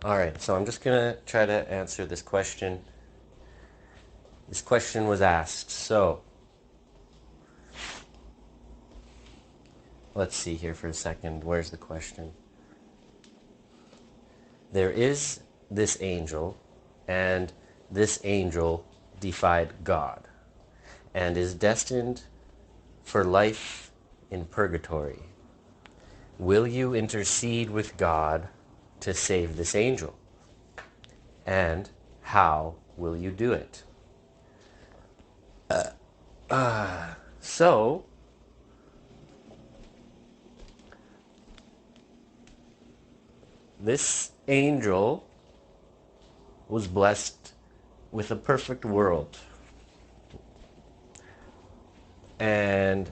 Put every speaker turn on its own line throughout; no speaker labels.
Alright, so I'm just gonna try to answer this question. This question was asked, so let's see here for a second. Where's the question? There is this angel, and this angel defied God and is destined for life in purgatory. Will you intercede with God to save this angel? And how will you do it? So, this angel was blessed with a perfect world. And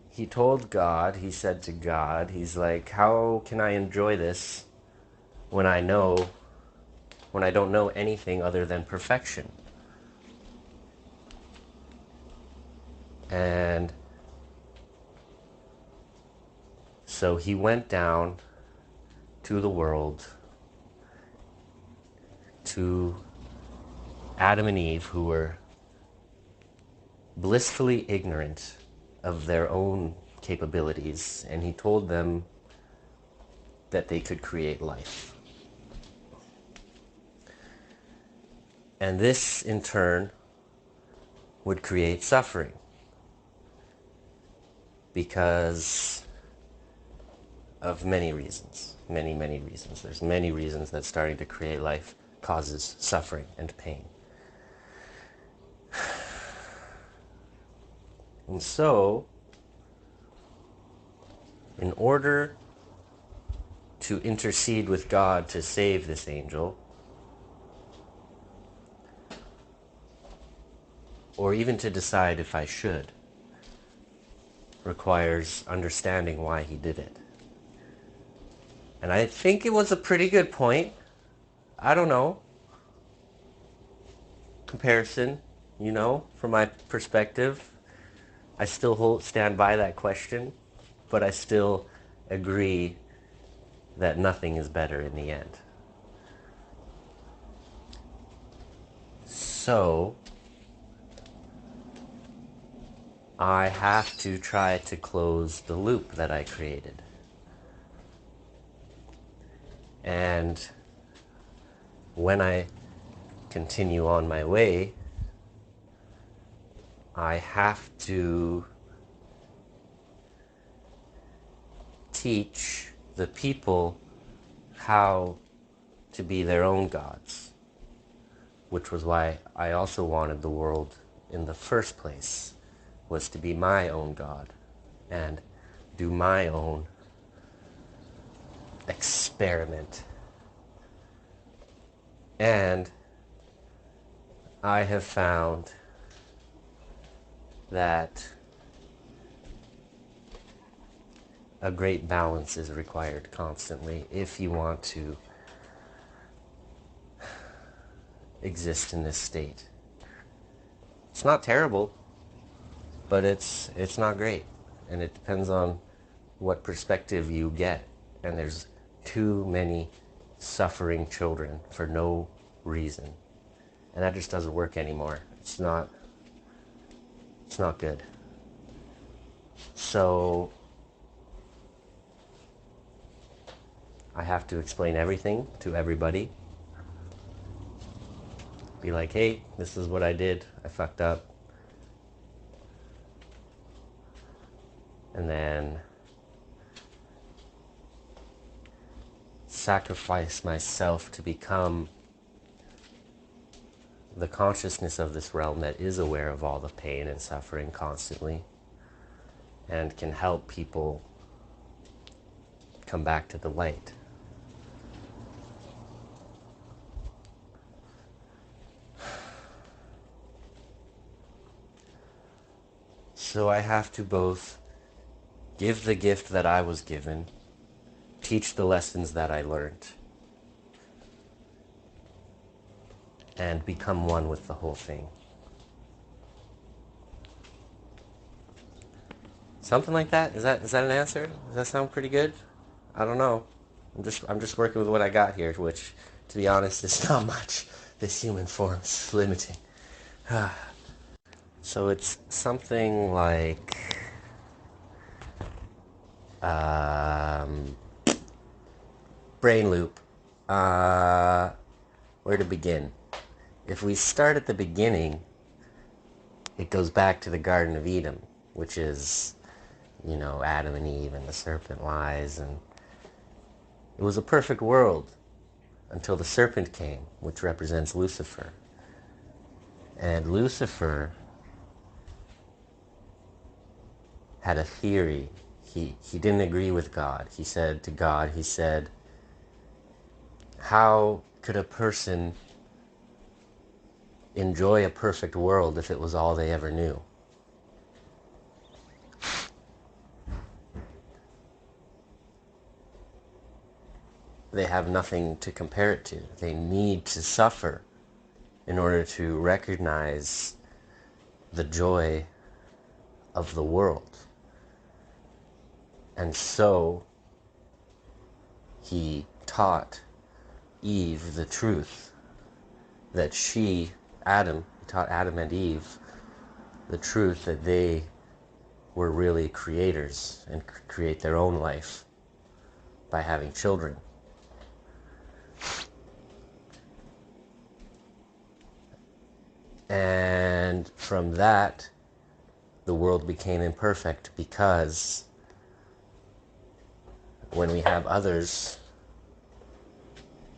he told God, he said to God, he's like, how can I enjoy this when I don't know anything other than perfection? And so he went down to the world, to Adam and Eve, who were blissfully ignorant of their own capabilities, and he told them that they could create life. And this, in turn, would create suffering, because of many reasons. Many reasons. There's many reasons that starting to create life causes suffering and pain. And so, in order to intercede with God to save this angel, or even to decide if I should, requires understanding why he did it. And I think it was a pretty good point. I don't know. Comparison, from my perspective. I still stand by that question, but I still agree that nothing is better in the end. So, I have to try to close the loop that I created. And when I continue on my way, I have to teach the people how to be their own gods, which was why I also wanted the world in the first place, was to be my own God and do my own experiment. And I have found that a great balance is required constantly if you want to exist in this state. It's not terrible, but it's not great, and it depends on what perspective you get. And there's too many suffering children for no reason, and that just doesn't work anymore. It's not good. So I have to explain everything to everybody. Be like, hey, this is what I did. I fucked up. And then sacrifice myself to become the consciousness of this realm that is aware of all the pain and suffering constantly, and can help people come back to the light. So I have to both give the gift that I was given, teach the lessons that I learned, and become one with the whole thing. Something like that? Is that an answer? Does that sound pretty good? I don't know. I'm just working with what I got here, which, to be honest, is not much. This human form's limiting. So it's something like um, brain loop. Where to begin? If we start at the beginning, it goes back to the Garden of Eden, which is, Adam and Eve and the serpent lies, and it was a perfect world until the serpent came, which represents Lucifer. And Lucifer had a theory. He didn't agree with God. He said to God, how could a person enjoy a perfect world if it was all they ever knew? They have nothing to compare it to. They need to suffer in order to recognize the joy of the world. And so he taught Eve the truth that he taught Adam and Eve the truth that they were really creators and create their own life by having children. And from that, the world became imperfect, because when we have others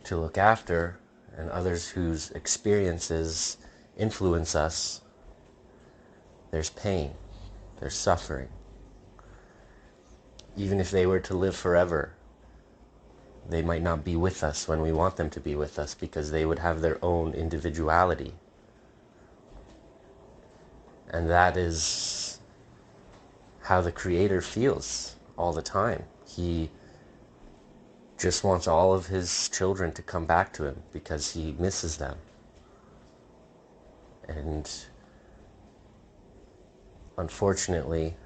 to look after and others whose experiences influence us, there's pain, there's suffering. Even if they were to live forever, they might not be with us when we want them to be with us, because they would have their own individuality. And that is how the Creator feels all the time. He just wants all of his children to come back to him because he misses them. And unfortunately,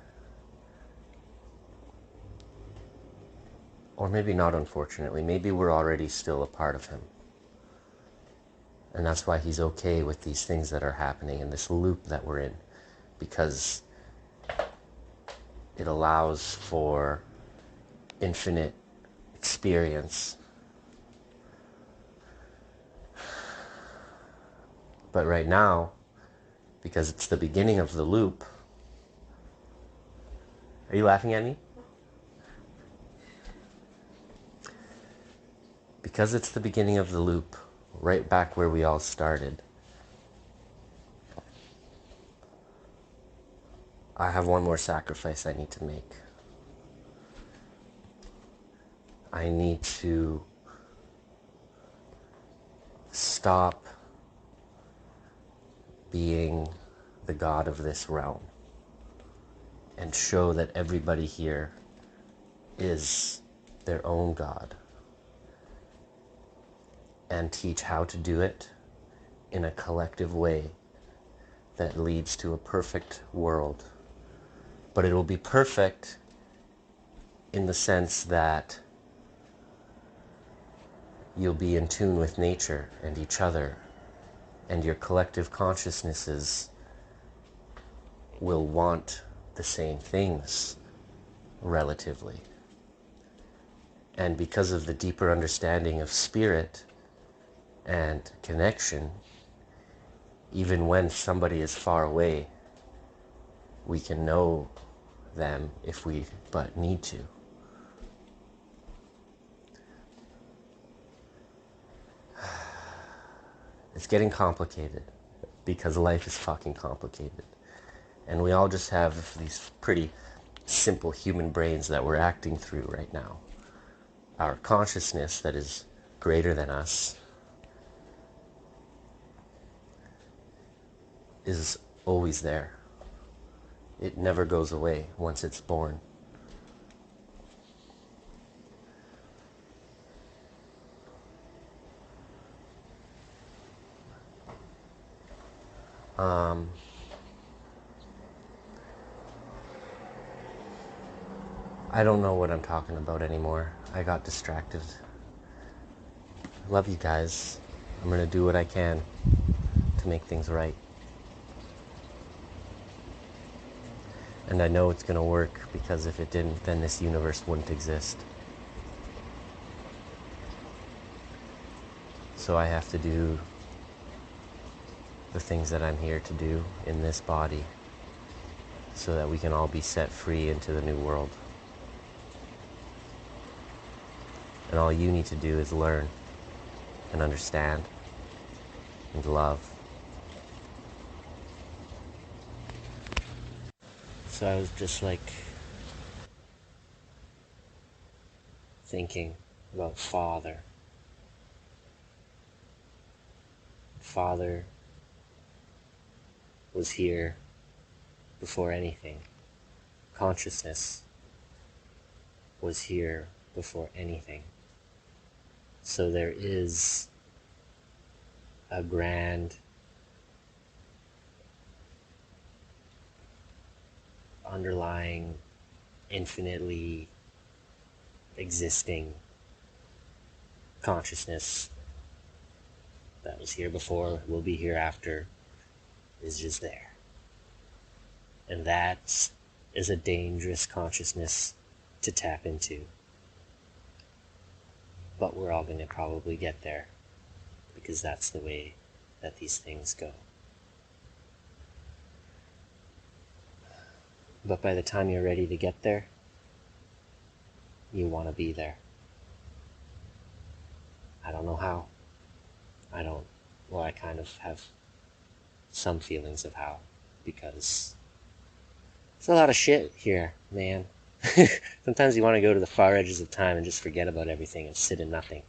or maybe not unfortunately, maybe we're already still a part of him. And that's why he's okay with these things that are happening in this loop that we're in, because it allows for infinite experience. But right now, because it's the beginning of the loop. Are you laughing at me? Because it's the beginning of the loop, right back where we all started, I have one more sacrifice I need to make. I need to stop being the god of this realm and show that everybody here is their own god, and teach how to do it in a collective way that leads to a perfect world. But it will be perfect in the sense that you'll be in tune with nature and each other, and your collective consciousnesses will want the same things, relatively. And because of the deeper understanding of spirit and connection, even when somebody is far away, we can know them if we but need to. It's getting complicated because life is fucking complicated. And we all just have these pretty simple human brains that we're acting through right now. Our consciousness that is greater than us is always there. It never goes away once it's born. I don't know what I'm talking about anymore. I got distracted. love you guys. I'm gonna do what I can to make things right. And I know it's gonna work, because if it didn't, then this universe wouldn't exist. So I have to do the things that I'm here to do in this body, so that we can all be set free into the new world. And all you need to do is learn and understand and love. So I was just like thinking about Father. Father was here before anything. Consciousness was here before anything. So there is a grand underlying, infinitely existing consciousness that was here before, will be here after, is just there. And that is a dangerous consciousness to tap into. But we're all going to probably get there, because that's the way that these things go. But by the time you're ready to get there, you want to be there. I don't know how. I kind of have some feelings of how, because it's a lot of shit here, man. Sometimes you want to go to the far edges of time and just forget about everything and sit in nothing.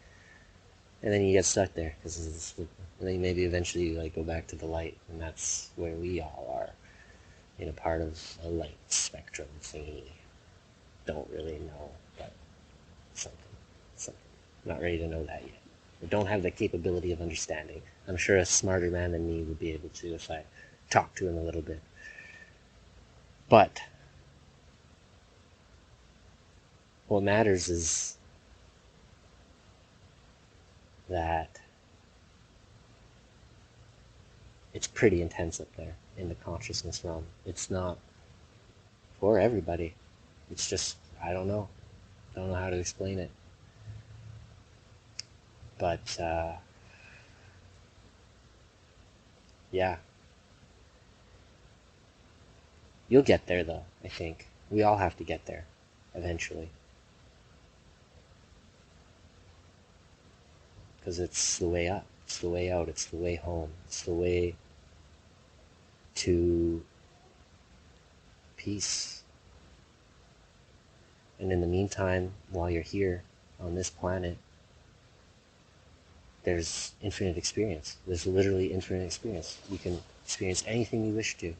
And then you get stuck there, because then maybe eventually you like go back to the light, and that's where we all are, in a part of a light spectrum thingy. Don't really know, but something. Not ready to know that yet. I don't have the capability of understanding. I'm sure a smarter man than me would be able to if I talked to him a little bit. But what matters is that it's pretty intense up there in the consciousness realm. It's not for everybody. It's just, I don't know. I don't know how to explain it. But, yeah. You'll get there, though, I think. We all have to get there, eventually. Because it's the way up, it's the way out, it's the way home, it's the way to peace. And in the meantime, while you're here on this planet, there's infinite experience. There's literally infinite experience. You can experience anything you wish to.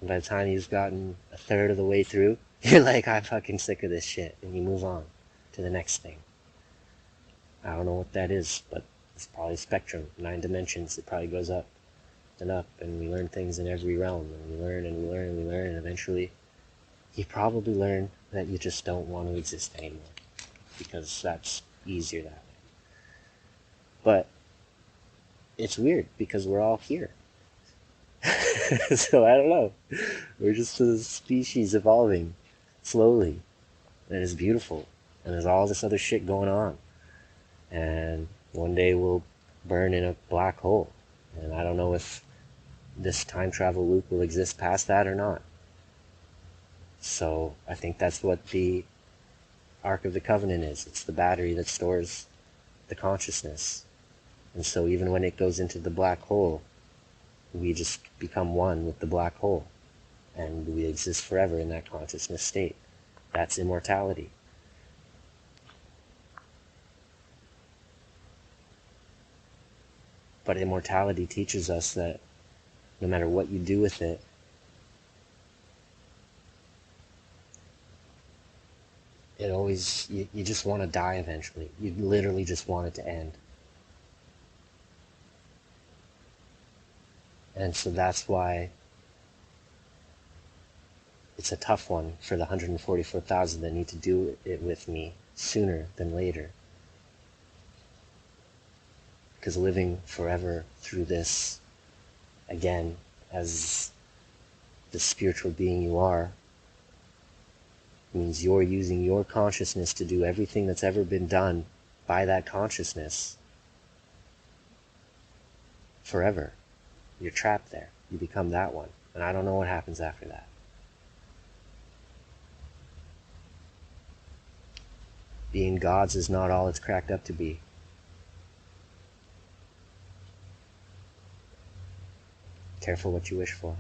And by the time you've gotten a third of the way through, you're like, I'm fucking sick of this shit. And you move on to the next thing. I don't know what that is, but it's probably a spectrum, 9 dimensions. It probably goes up and up, and we learn things in every realm. And we learn and we learn and we learn, and eventually you probably learn that you just don't want to exist anymore, because that's easier that way. But it's weird, because we're all here. So I don't know. We're just a species evolving slowly. And it's beautiful. And there's all this other shit going on. And one day we'll burn in a black hole. And I don't know if this time travel loop will exist past that or not. So I think that's what the Ark of the Covenant is. It's the battery that stores the consciousness. And so even when it goes into the black hole, we just become one with the black hole. And we exist forever in that consciousness state. That's immortality. But immortality teaches us that no matter what you do with it, it always, you just want to die eventually. You literally just want it to end. And so that's why it's a tough one for the 144,000 that need to do it with me sooner than later. Because living forever through this, again, as the spiritual being you are, means you're using your consciousness to do everything that's ever been done by that consciousness forever. You're trapped there. You become that one. And I don't know what happens after that. Being gods is not all it's cracked up to be. Careful what you wish for.